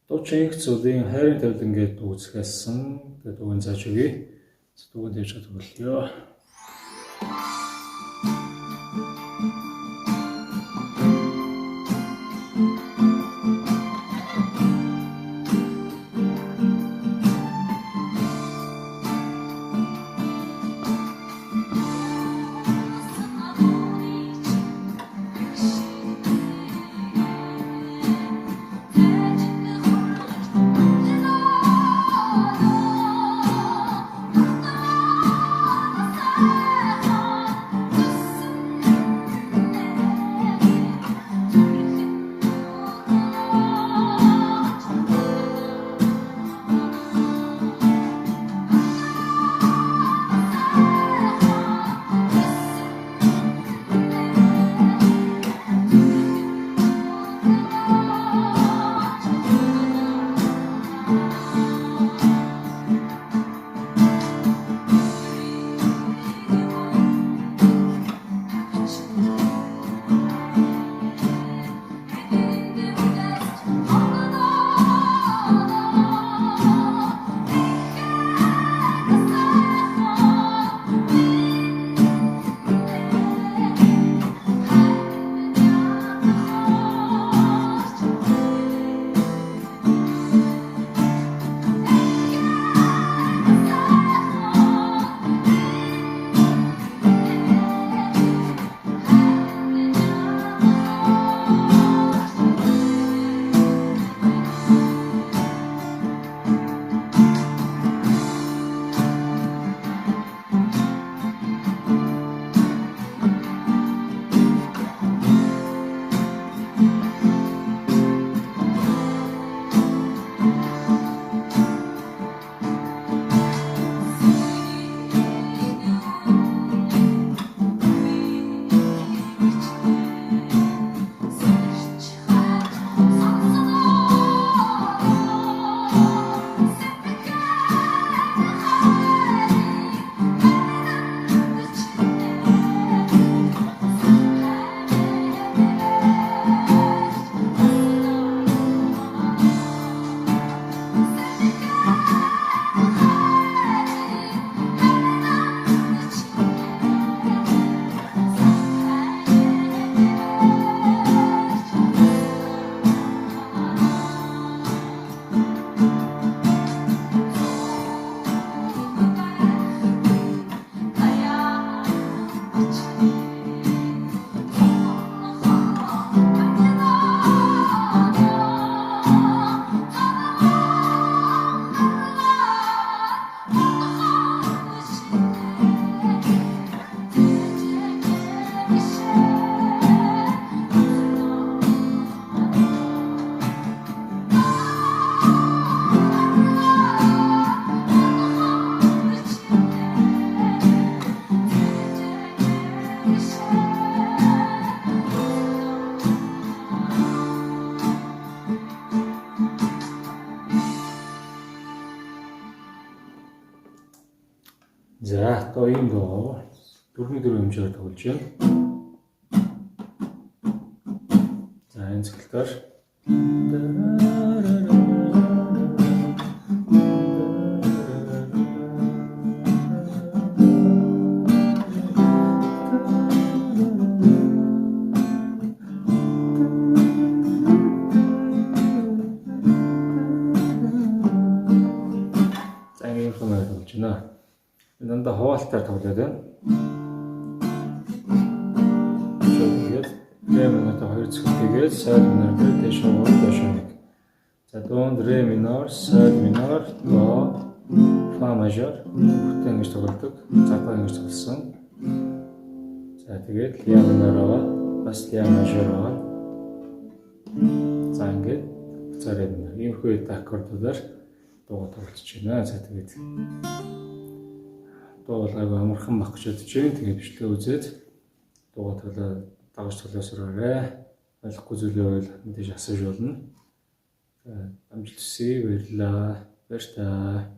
Дуучин их зүйлийн хайрын тавилан ингээд үзэхээссэн тэгээд дуугийн зааж өгье. Дуугийн дэж чадварлаа. За, одоо ийм дуу 4-4 хэмжээгээр тоглож байна. За, энэ цэглэлээр за, ийм хэмжээгээр тоглож байна. Нанда хаваалтаар тоглоод байна. Тэгээд ре минортой 2 цэгцгээд соль минортой дэш нэг. За дунд ре минор, соль минор, до, фа мажор бүгд ингэж тоглодог. Запаа ингэж тоглосон. За тэгээд ля минороо, бас ля мажороо. За ингэж царай минор. Иймэрхүү аккордуудаар дуу тоглож байна. За тэгээд дуу бол амархан баг гэж бодож байна. Тэгээд бичлэгээ үзээд дуугаа дагаж тоглосорой. Ойлгохгүй зүйлээ бол мэдээж асууж болно. За амжилт хүсье. Баярлалаа. Баярлалаа.